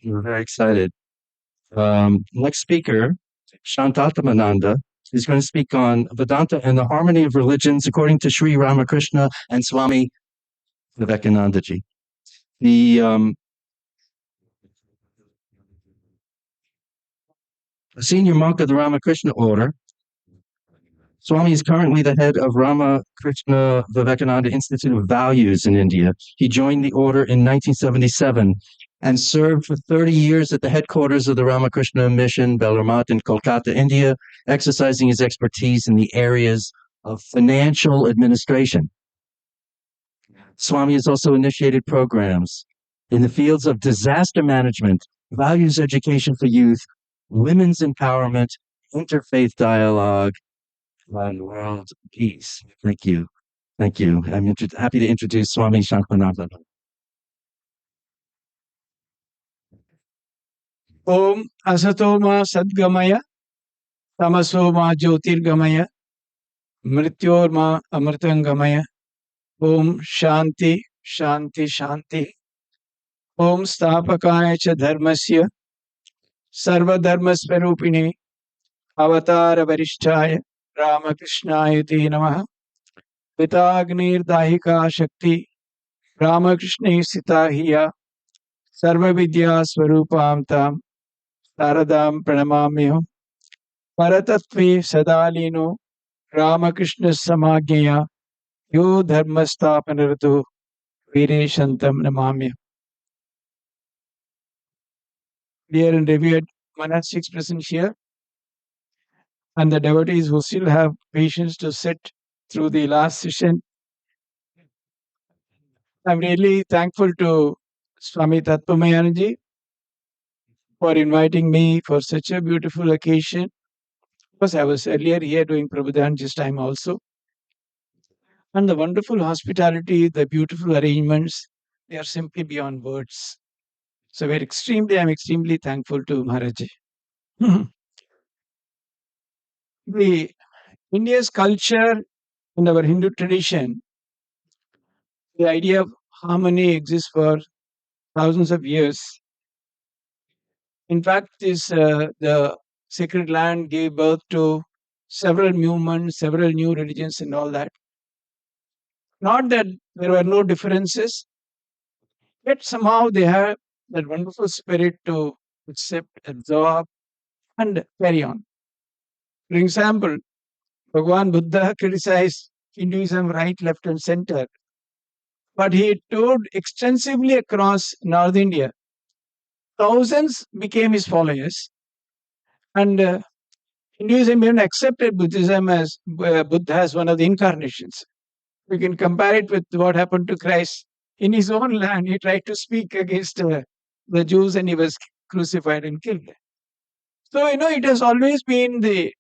We're very excited. Next speaker, Shantatmananda, is going to speak on Vedanta and the harmony of religions according to Sri Ramakrishna and Swami Vivekananda ji. The senior monk of the Ramakrishna order, Swami is currently the head of Ramakrishna Vivekananda Institute of Values in India. He joined the order in 1977 and served for 30 years at the headquarters of the Ramakrishna Mission, Bellarmat in Kolkata, India, exercising his expertise in the areas of financial administration. Swami has also initiated programs in the fields of disaster management, values education for youth, women's empowerment, interfaith dialogue, and world peace. Thank you. Thank you. I'm happy to introduce Swami Shantatmananda. Om Asatoma Sadgamaya Tamasoma Jyotirgamaya Mrityorma Amritangamaya Om Shanti Shanti Shanti Om Stapakaya Cha Dharmasya Sarva Dharmasvarupine Avatara Varishtaya Ramakrishnaya Te Namaha Pitagnir Dahika Shakti Ramakrishna Sita Hiya Sarva Vidya Swarupam Tam Saradam Pranamamyam Paratatve Sadalino Ramakrishna Samagya Yo Dharmastapanaratu Vireshantam Namamya. Dear and revered monastics present here, and the devotees who still have patience to sit through the last session, I'm really thankful to Swami Tattvamayanji for inviting me for such a beautiful occasion. Because I was earlier here doing Prabodhan this time also. And the wonderful hospitality, the beautiful arrangements, they are simply beyond words. So I'm extremely thankful to Maharaji. The India's culture and our Hindu tradition, the idea of harmony exists for thousands of years. In fact, the sacred land gave birth to several movements, several new religions, and all that. Not that there were no differences, yet somehow they have that wonderful spirit to accept, absorb, and carry on. For example, Bhagwan Buddha criticized Hinduism right, left, and center, but he toured extensively across North India. Thousands became his followers, and Hinduism even accepted Buddhism as Buddha as one of the incarnations. We can compare it with what happened to Christ. In his own land, he tried to speak against the Jews and he was crucified and killed. So, it has always been the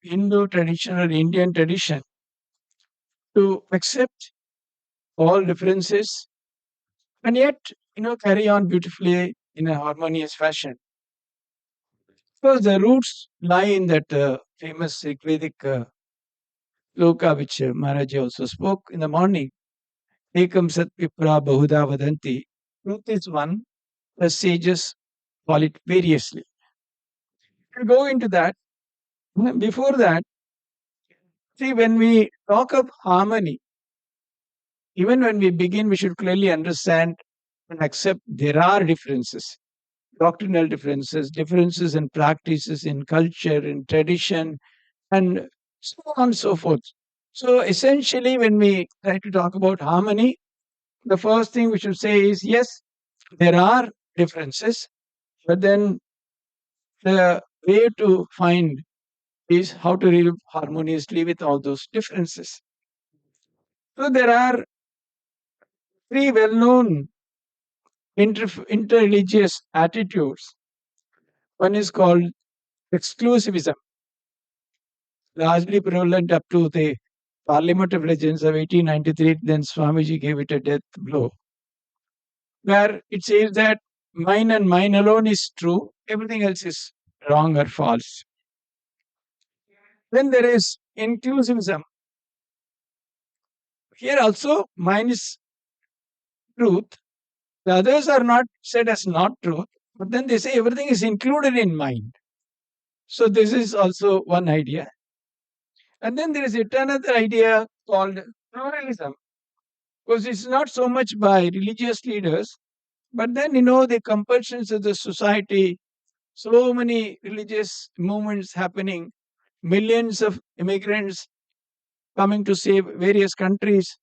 Hindu tradition or Indian tradition to accept all differences and yet, carry on beautifully in a harmonious fashion. Because the roots lie in that famous Rigvedic sloka which Maharaji also spoke in the morning. Ekam sat vipra bahuda vadanti. Truth is one, the sages call it variously. We'll go into that. Before that, see, when we talk of harmony, even when we begin, we should clearly understand and accept there are differences, doctrinal differences, differences in practices, in culture, in tradition, and so on and so forth. So essentially, when we try to talk about harmony, the first thing we should say is yes, there are differences, but then the way to find is how to live harmoniously with all those differences. So there are three well-known interreligious attitudes. One is called exclusivism, largely prevalent up to the Parliament of Religions of 1893. Then Swamiji gave it a death blow, where it says that mine and mine alone is true, everything else is wrong or false. Then there is inclusivism. Here also, mine is truth. The others are not said as not truth, But then they say everything is included in mind. So this is also one idea. And then there is yet another idea called pluralism, because it's not so much by religious leaders, but then the compulsions of the society, so many religious movements happening, millions of immigrants coming to save various countries.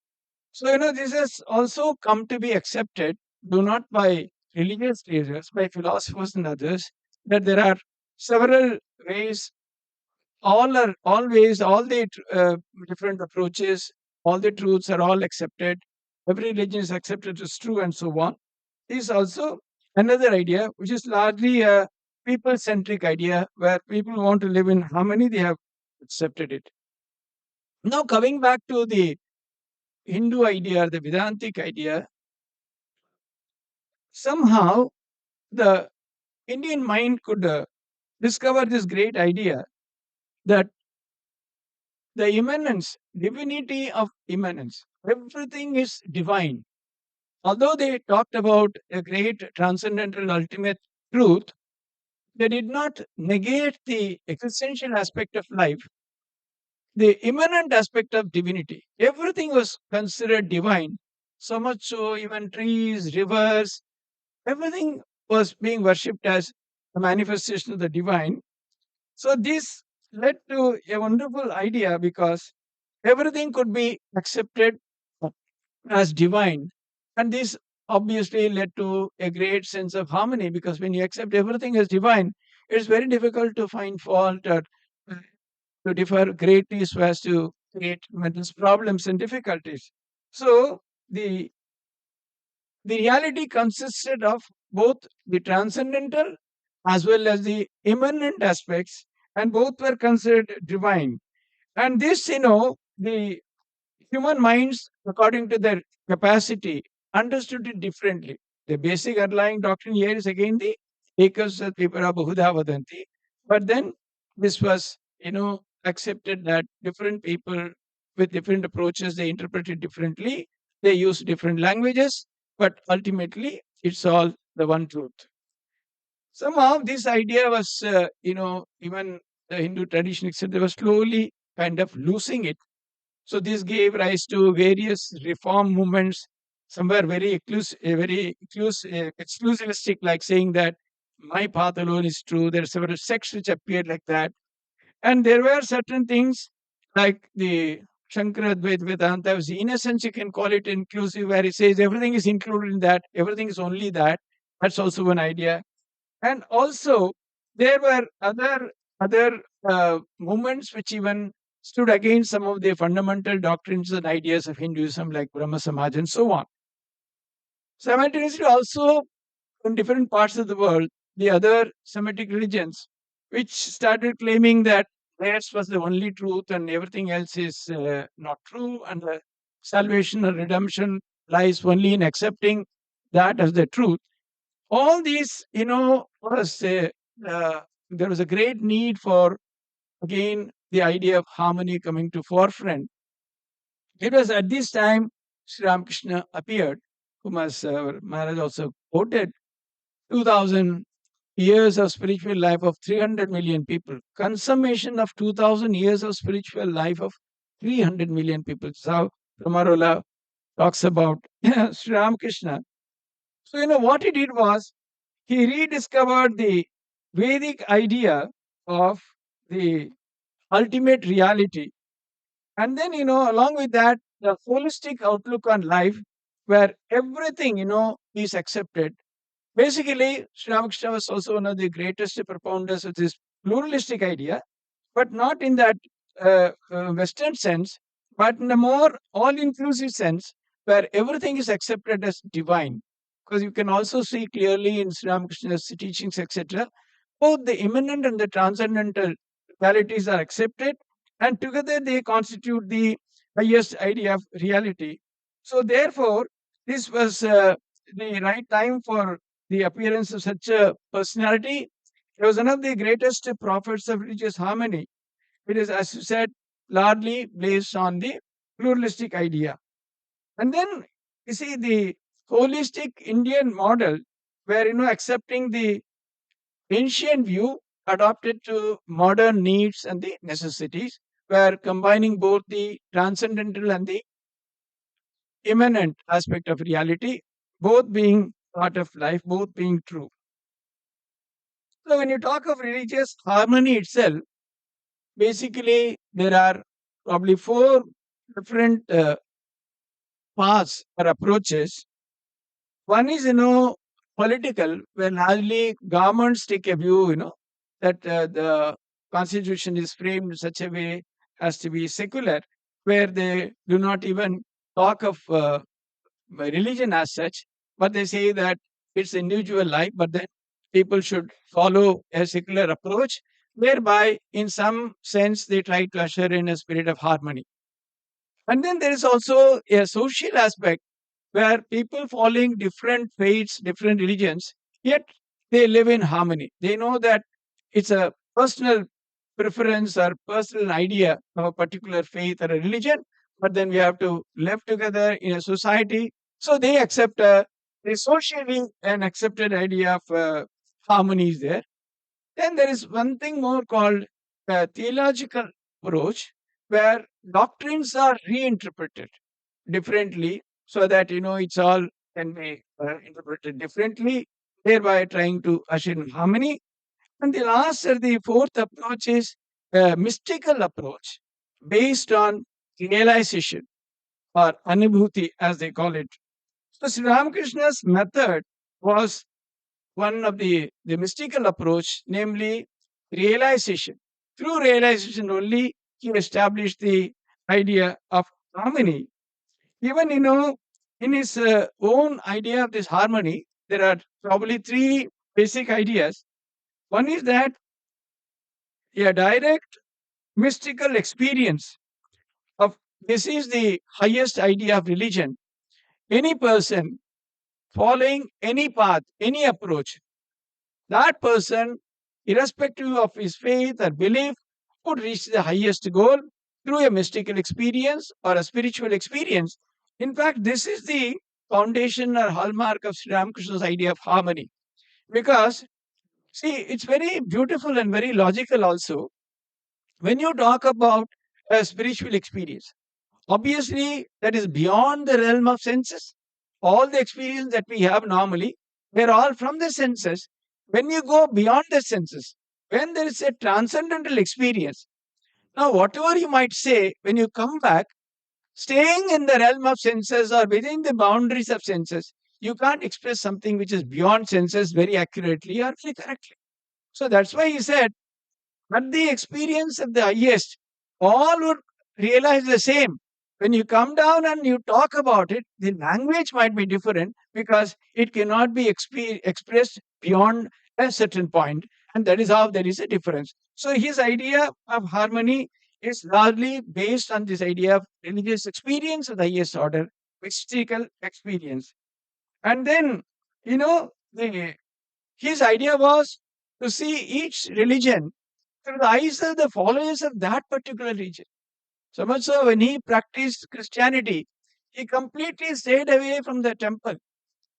So, this has also come to be accepted, though not by religious leaders, by philosophers and others, that there are several ways, all the different approaches, all the truths are all accepted. Every religion is accepted as true, and so on. Is also another idea, which is largely a people centric idea where people want to live in harmony, they have accepted it. Now, coming back to the Hindu idea, the Vedantic idea, somehow the Indian mind could discover this great idea that the immanence, divinity of immanence, everything is divine. Although they talked about a great transcendental ultimate truth, they did not negate the existential aspect of life, the immanent aspect of divinity. Everything was considered divine. So much so, even trees, rivers, everything was being worshipped as a manifestation of the divine. So, this led to a wonderful idea because everything could be accepted as divine. And this obviously led to a great sense of harmony because when you accept everything as divine, it's very difficult to find fault or to differ greatly so as to create mental problems and difficulties. So the reality consisted of both the transcendental as well as the immanent aspects, and both were considered divine. And this, the human minds, according to their capacity, understood it differently. The basic underlying doctrine here is again the Ekam Sat Vipara Bahuda Vadanti. But then this was, accepted that different people with different approaches, they interpret it differently. They use different languages, but ultimately it's all the one truth. Somehow this idea was, even the Hindu tradition, etc., was slowly kind of losing it. So this gave rise to various reform movements. Some were exclusivistic, like saying that my path alone is true. There are several sects which appeared like that, and there were certain things like the Shankara Advaita Vedanta. In a sense, you can call it inclusive, where it says everything is included in that. Everything is only that. That's also one idea. And also, there were other movements which even stood against some of the fundamental doctrines and ideas of Hinduism, like Brahma Samaj and so on. Simultaneously, also in different parts of the world, the other Semitic religions, which started claiming that theirs was the only truth and everything else is not true, and the salvation or redemption lies only in accepting that as the truth. All these, was there was a great need for, again, the idea of harmony coming to forefront. It was at this time Sri Ramakrishna appeared, whom as Maharaj also quoted, 2000 years of spiritual life of 300 million people, consummation of 2000 years of spiritual life of 300 million people. So Ramarola talks about Sri Ramakrishna. So, what he did was he rediscovered the Vedic idea of the ultimate reality. And then, along with that, the holistic outlook on life, where everything, is accepted. Basically, Sri Ramakrishna was also one of the greatest propounders of this pluralistic idea, but not in that Western sense, but in a more all inclusive sense, where everything is accepted as divine. Because you can also see clearly in Sri Ramakrishna's teachings, etc., both the immanent and the transcendental realities are accepted, and together they constitute the highest idea of reality. So, therefore, this was the right time for the appearance of such a personality. He was one of the greatest prophets of religious harmony. It is, as you said, largely based on the pluralistic idea. And then you see the holistic Indian model where, accepting the ancient view adopted to modern needs and the necessities, where combining both the transcendental and the immanent aspect of reality, both being part of life, both being true. So, when you talk of religious harmony itself, basically there are probably four different paths or approaches. One is, political, where largely governments take a view, that the constitution is framed in such a way as to be secular, where they do not even talk of religion as such, but they say that it's individual life, but then people should follow a secular approach, whereby, in some sense, they try to usher in a spirit of harmony. And then there is also a social aspect where people following different faiths, different religions, yet they live in harmony. They know that it's a personal preference or personal idea of a particular faith or a religion, but then we have to live together in a society. So they accept a socially an accepted idea of harmony is there. Then there is one thing more called theological approach, where doctrines are reinterpreted differently, so that it's all can be interpreted differently, thereby trying to usher in harmony. And the last or the fourth approach is a mystical approach based on realization or anubhuti, as they call it. So Sri Ramakrishna's method was one of the mystical approach, namely realization. Through realization only, he established the idea of harmony. Even, in his own idea of this harmony, there are probably three basic ideas. One is that a direct mystical experience of this is the highest idea of religion. Any person following any path, any approach, that person, irrespective of his faith or belief, would reach the highest goal through a mystical experience or a spiritual experience. In fact, this is the foundation or hallmark of Sri Ramakrishna's idea of harmony. Because, see, it's very beautiful and very logical also. When you talk about a spiritual experience, obviously that is beyond the realm of senses. All the experience that we have normally, they're all from the senses. When you go beyond the senses, when there is a transcendental experience, now whatever you might say, when you come back, staying in the realm of senses or within the boundaries of senses, you can't express something which is beyond senses very accurately or very correctly. So that's why he said, but the experience of the highest, all would realize the same. When you come down and you talk about it, the language might be different because it cannot be expressed beyond a certain point, and that is how there is a difference. So his idea of harmony is largely based on this idea of religious experience of the highest order, mystical experience. And then, the, his idea was to see each religion through the eyes of the followers of that particular region. So much so, when he practiced Christianity, he completely stayed away from the temple.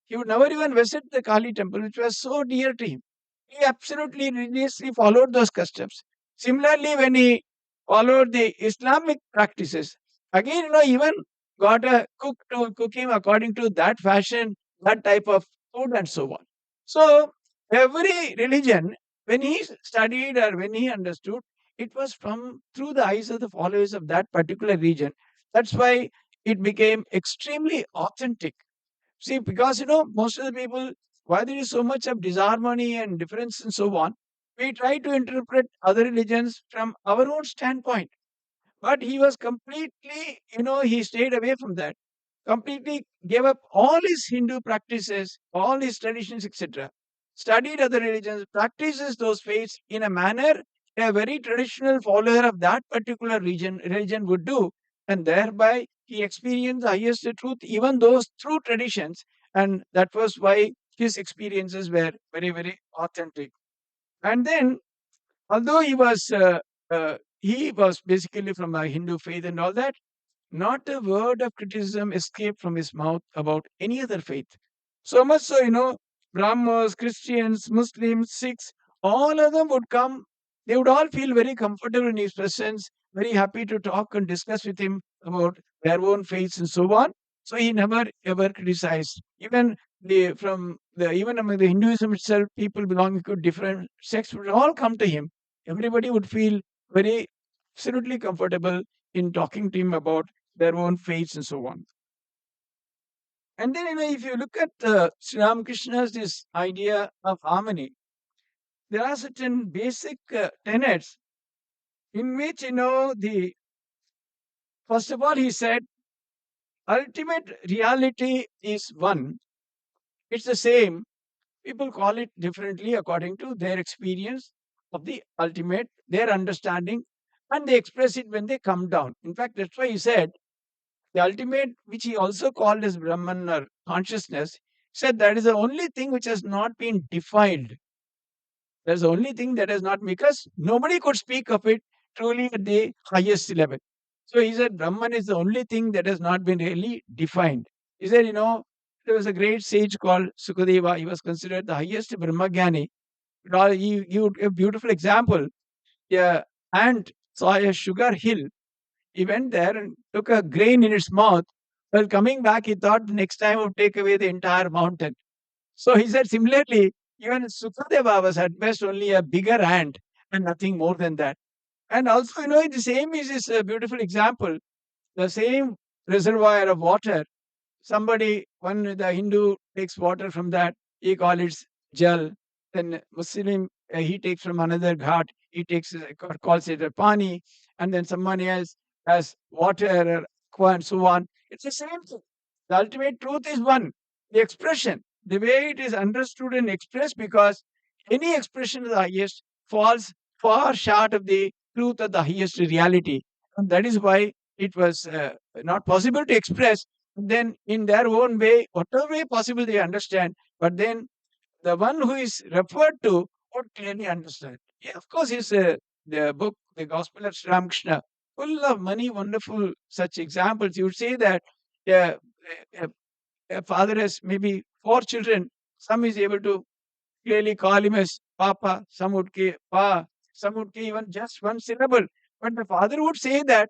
He would never even visit the Kali temple, which was so dear to him. He absolutely religiously followed those customs. Similarly, when he followed the Islamic practices, again, even got a cook to cook him according to that fashion, that type of food, and so on. So, every religion, when he studied or when he understood, it was from through the eyes of the followers of that particular region. That's why it became extremely authentic. See, because most of the people, why there is so much of disharmony and difference and so on, we try to interpret other religions from our own standpoint. But he was completely, he stayed away from that. Completely gave up all his Hindu practices, all his traditions, etc. Studied other religions, practices those faiths in a manner a very traditional follower of that particular religion would do, and thereby he experienced the highest truth, even those true traditions, and that was why his experiences were very, very authentic. And then, although he was basically from a Hindu faith and all that, not a word of criticism escaped from his mouth about any other faith. So much so, Brahmins, Christians, Muslims, Sikhs, all of them would come. They would all feel very comfortable in his presence, very happy to talk and discuss with him about their own faiths and so on. So he never ever criticized. Even even among the Hinduism itself, people belonging to different sects would all come to him. Everybody would feel very absolutely comfortable in talking to him about their own faiths and so on. And then, if you look at Sri Ramakrishna's this idea of harmony, there are certain basic tenets in which, the first of all, he said, ultimate reality is one. It's the same. People call it differently according to their experience of the ultimate, their understanding, and they express it when they come down. In fact, that's why he said the ultimate, which he also called as Brahman or consciousness, said that is the only thing which has not been defined. That's the only thing that has not, because nobody could speak of it truly at the highest level. So he said Brahman is the only thing that has not been really defined. He said, there was a great sage called Sukadeva. He was considered the highest Brahmagyani. He would give a beautiful example. Yeah, ant saw a sugar hill. He went there and took a grain in its mouth. Well, coming back, he thought the next time would take away the entire mountain. So he said, similarly, even Sukadeva was at best only a bigger ant and nothing more than that. And also, the same is this beautiful example. The same reservoir of water, when the Hindu takes water from that, he calls it jal. Then Muslim, he takes from another ghat, he calls it a pani. And then someone else has water or aqua and so on. It's the same thing. The ultimate truth is one. The expression, the way it is understood and expressed, because any expression of the highest falls far short of the truth of the highest reality. And that is why it was not possible to express. Then, in their own way, whatever way possible, they understand. But then, the one who is referred to would clearly understand. Yeah, of course, is the book, the Gospel of Sri Ramakrishna, full of many wonderful such examples. You would say that a, a, a father has maybe four children. Some is able to clearly call him as Papa, some would say Pa, some would say even just one syllable. But the father would say that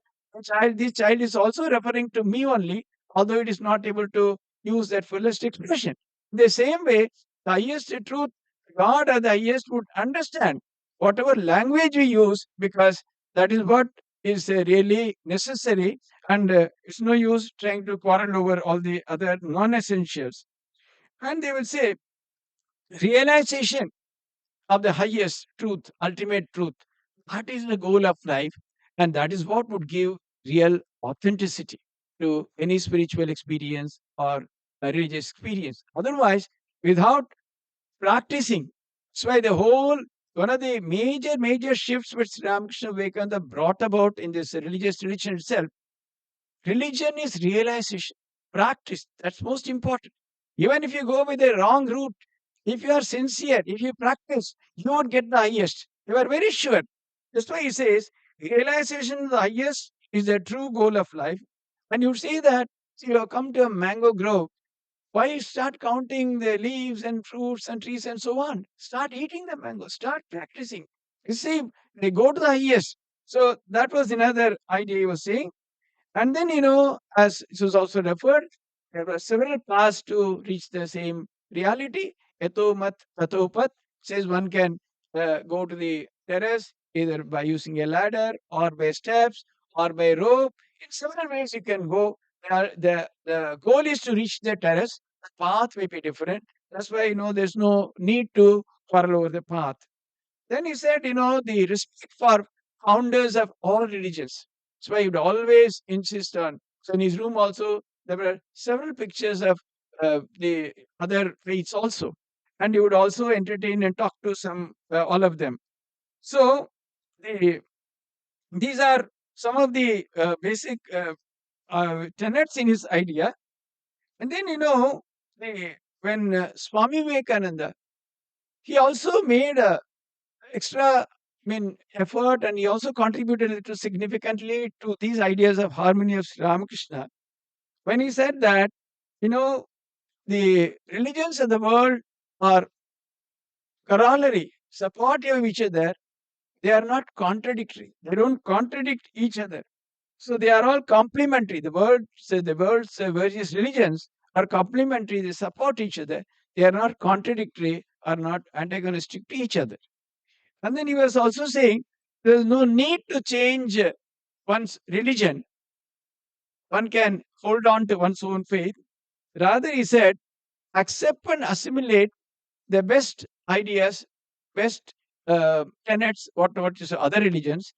this child is also referring to me only, although it is not able to use that fullest expression. In the same way, the highest truth, God or the highest would understand whatever language we use, because that is what is really necessary, and it's no use trying to quarrel over all the other non essentials. And they will say, realization of the highest truth, ultimate truth. That is the goal of life, and that is what would give real authenticity to any spiritual experience or a religious experience. Otherwise, without practicing, that's why the whole one of the major shifts which Ramakrishna Vivekananda brought about in this religious tradition itself. Religion is realization, practice. That's most important. Even if you go with a wrong route, if you are sincere, if you practice, you would get the highest. You are very sure. That's why he says realization of the highest is the true goal of life. And you see that, see, you have come to a mango grove. Why start counting the leaves and fruits and trees and so on? Start eating the mango. Start practicing. You see, they go to the highest. So that was another idea he was saying. And then, as it was also referred, there were several paths to reach the same reality. Eto mat tato pat says one can go to the terrace either by using a ladder or by steps or by rope. In several ways you can go. The goal is to reach the terrace. The path may be different. That's why, there's no need to quarrel over the path. Then he said, the respect for founders of all religions. That's why he would always insist on. So in his room also, there were several pictures of the other faiths also. And he would also entertain and talk to all of them. So the, these are some of the basic tenets in his idea. And then, when Swami Vivekananda, he also made a extra effort, and he also contributed a little significantly to these ideas of harmony of Sri Ramakrishna when he said that, the religions of the world are corollary, supportive of each other. They are not contradictory. They don't contradict each other. So they are all complementary. The world's various religions are complementary. They support each other. They are not contradictory or not antagonistic to each other. And then he was also saying there is no need to change one's religion. One can hold on to one's own faith. Rather, he said, accept and assimilate the best ideas, best tenets, what is other religions,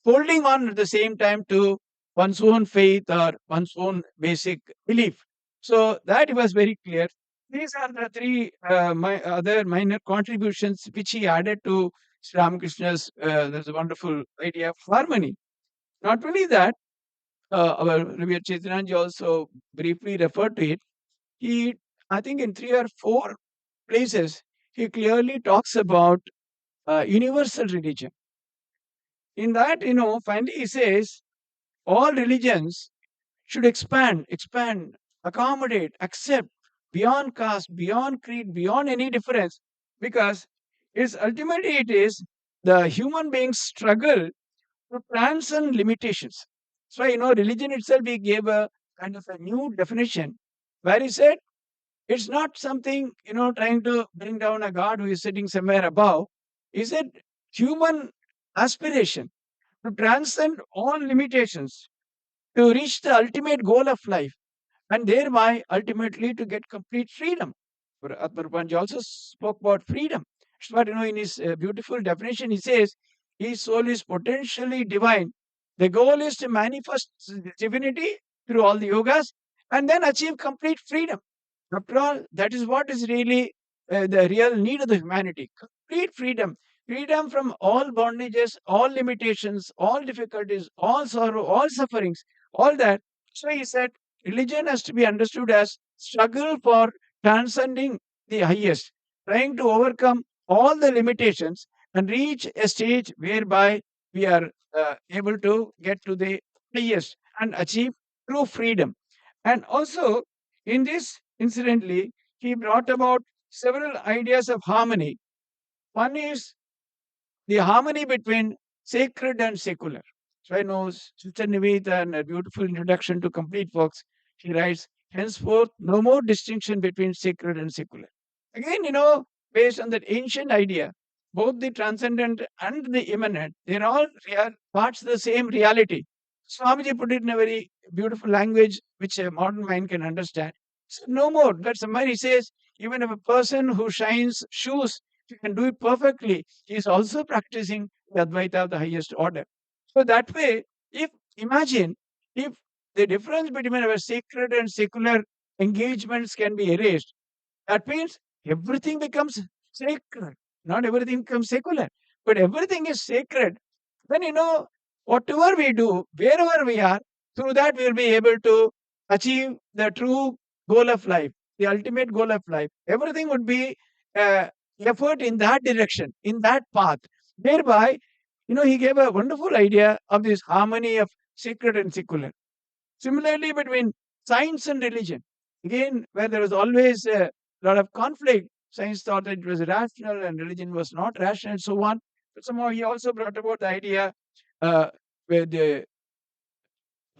holding on at the same time to one's own faith or one's own basic belief. So that was very clear. These are the three my other minor contributions which he added to Sri Ramakrishna's there's a wonderful idea of harmony. Not only that, our Rabbi Chaitananji also briefly referred to it. He, I think, in 3 or 4 places, he clearly talks about universal religion. In that, finally he says all religions should expand, accommodate, accept beyond caste, beyond creed, beyond any difference, because ultimately it is the human being's struggle to transcend limitations. So, religion itself, he gave a kind of a new definition where he said it's not something, trying to bring down a God who is sitting somewhere above. He said human aspiration to transcend all limitations, to reach the ultimate goal of life, and thereby ultimately to get complete freedom. Atmarpanji also spoke about freedom. That's what, in his beautiful definition, he says, his soul is potentially divine. The goal is to manifest divinity through all the yogas and then achieve complete freedom. After all, that is what is really the real need of the humanity. Complete freedom. Freedom from all bondages, all limitations, all difficulties, all sorrow, all sufferings, all that. So he said, religion has to be understood as struggle for transcending the highest, trying to overcome all the limitations and reach a stage whereby we are able to get to the highest and achieve true freedom. And also, in this, incidentally, he brought about several ideas of harmony. One is the harmony between sacred and secular. So I know Sister Nivedita in a beautiful introduction to complete works, she writes, henceforth, no more distinction between sacred and secular. Again, based on that ancient idea, both the transcendent and the immanent, they're all parts of the same reality. Swamiji put it in a very beautiful language which a modern mind can understand. So no more. But somewhere he says, even if a person who shines shoes, he can do it perfectly, he is also practicing the Advaita of the highest order. So that way, imagine if the difference between our sacred and secular engagements can be erased, that means everything becomes sacred. Not everything becomes secular, but everything is sacred. Then, whatever we do, wherever we are, through that we will be able to achieve the true goal of life, the ultimate goal of life. Everything would be uh, effort in that direction, in that path. Thereby, he gave a wonderful idea of this harmony of sacred and secular. Similarly, between science and religion, again, where there was always a lot of conflict, science thought that it was rational and religion was not rational and so on. But somehow he also brought about the idea uh, where the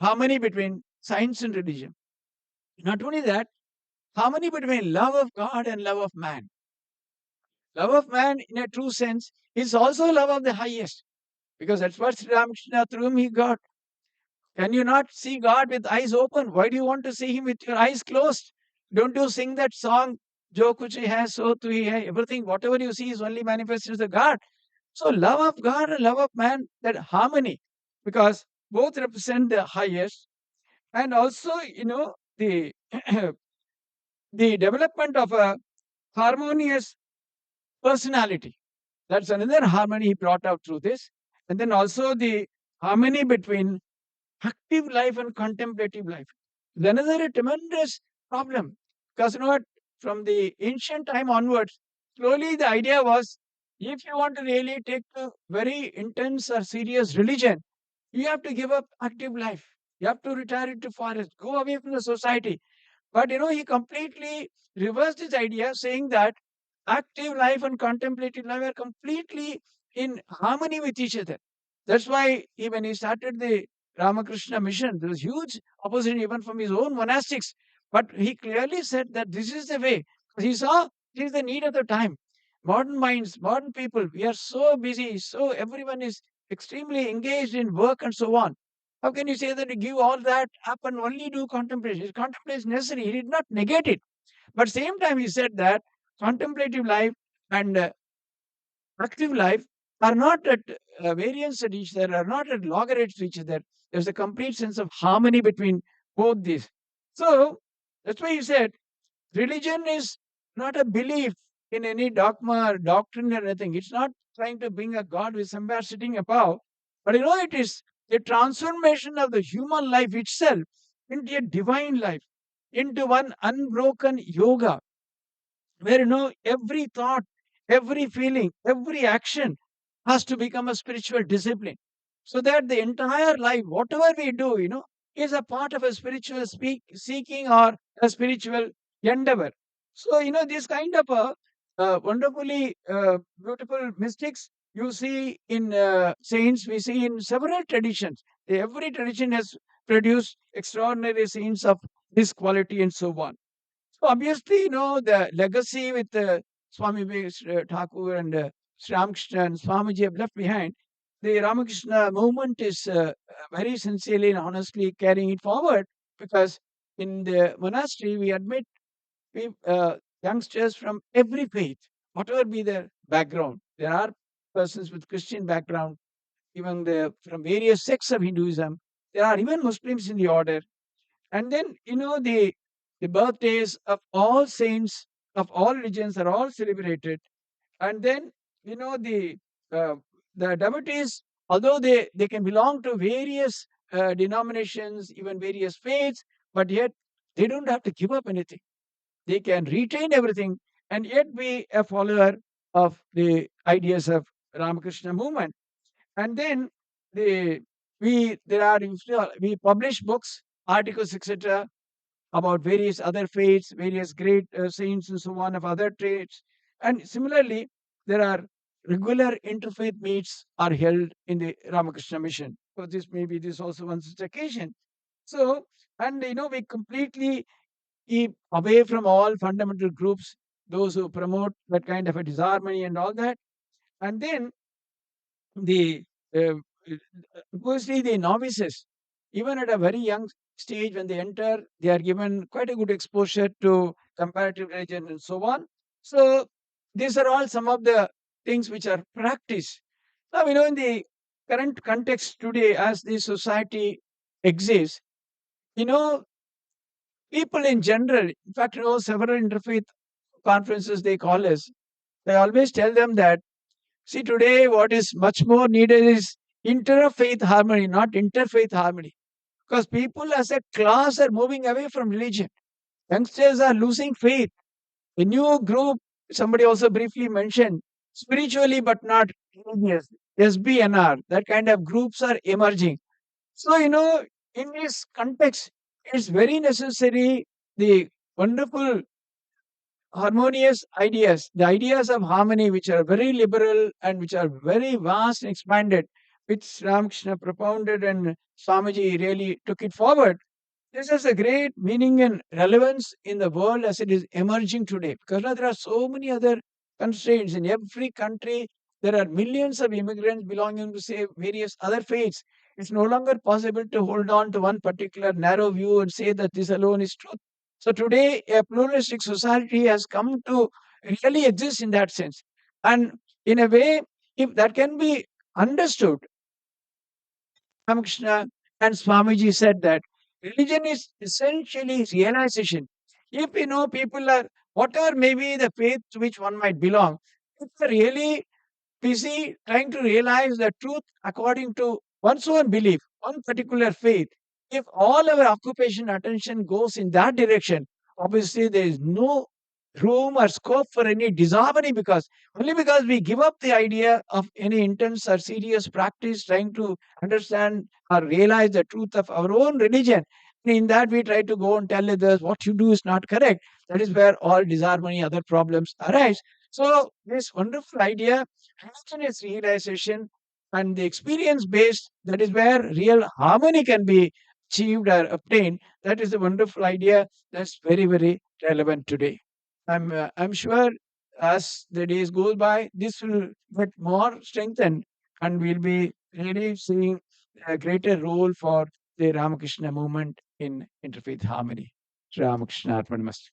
harmony between science and religion. Not only that, harmony between love of God and love of man. Love of man, in a true sense, is also love of the highest, because that's what Sri Ramakrishna through him he got. Can you not see God with eyes open? Why do you want to see Him with your eyes closed? Don't you sing that song, Jo kuch hai, so tu hi hai? Everything, whatever you see is only manifestations of God. So, love of God and love of man, that harmony, because both represent the highest, and also, the the development of a harmonious personality. That's another harmony he brought out through this. And then also the harmony between active life and contemplative life. Then another tremendous problem, because what, from the ancient time onwards, slowly the idea was, if you want to really take a very intense or serious religion, you have to give up active life. You have to retire into forest, go away from the society. But he completely reversed his idea, saying that active life and contemplative life are completely in harmony with each other. That's why when he started the Ramakrishna Mission, there was huge opposition even from his own monastics. But he clearly said that this is the way. He saw this is the need of the time. Modern minds, modern people, we are so busy, so everyone is extremely engaged in work and so on. How can you say that you give all that up and only do contemplation? Contemplation is necessary. He did not negate it. But same time, he said that contemplative life and active life are not at variance at each other, are not at loggerheads to each other. There's a complete sense of harmony between both these. So that's why he said religion is not a belief in any dogma or doctrine or anything. It's not trying to bring a God with somewhere sitting above, but it is a transformation of the human life itself into a divine life, into one unbroken yoga where every thought, every feeling, every action has to become a spiritual discipline, so that the entire life, whatever we do, is a part of a spiritual seeking or a spiritual endeavor. So this kind of a wonderfully beautiful mystics you see in saints, we see in several traditions. Every tradition has produced extraordinary saints of this quality and so on. So obviously, the legacy with Swami Thakur and Sri Ramakrishna and Swamiji have left behind. The Ramakrishna movement is very sincerely and honestly carrying it forward, because in the monastery we admit youngsters from every faith, whatever be their background. There are persons with Christian background, even from various sects of Hinduism. There are even Muslims in the order. And then, the birthdays of all saints of all religions are all celebrated. And then, uh, the devotees, although they can belong to various denominations, even various faiths, but yet they don't have to give up anything. They can retain everything and yet be a follower of the ideas of Ramakrishna movement. And then the we there are we publish books, articles, etc., about various other faiths, various great saints and so on of other traits. And similarly, there are regular interfaith meets are held in the Ramakrishna Mission. So this also one such occasion. So, and we completely keep away from all fundamental groups, those who promote that kind of a disharmony and all that. And then the uh, obviously the novices, even at a very young stage when they enter, they are given quite a good exposure to comparative religion and so on. So these are all some of the things which are practiced. Now, in the current context today, as the society exists, you know, people in general, in fact, several interfaith conferences they call us, they always tell them that, see, today what is much more needed is interfaith harmony, not interfaith harmony. Because people as a class are moving away from religion. Youngsters are losing faith. A new group, somebody also briefly mentioned, spiritually but not religious, SBNR, that kind of groups are emerging. So, in this context, it's very necessary the wonderful harmonious ideas, the ideas of harmony, which are very liberal and which are very vast and expanded, which Ramakrishna propounded and Swamiji really took it forward. This has a great meaning and relevance in the world as it is emerging today. Because now there are so many other constraints in every country. There are millions of immigrants belonging to, say, various other faiths. It's no longer possible to hold on to one particular narrow view and say that this alone is truth. So today, a pluralistic society has come to really exist in that sense. And in a way, if that can be understood, Ramakrishna and Swamiji said that religion is essentially realization. If people are, whatever may be the faith to which one might belong, if they're really busy trying to realize the truth according to one's own belief, one particular faith, if all our occupation attention goes in that direction, obviously there is no room or scope for any disharmony, because only because we give up the idea of any intense or serious practice trying to understand or realize the truth of our own religion. In that we try to go and tell others what you do is not correct. That is where all disharmony, other problems arise. So this wonderful idea, homogeneous realization and the experience based, that is where real harmony can be achieved or obtained. That is a wonderful idea that's very, very relevant today. I'm sure as the days go by, this will get more strengthened, and we'll be really seeing a greater role for the Ramakrishna movement in interfaith harmony. Ramakrishna Arpanamastu.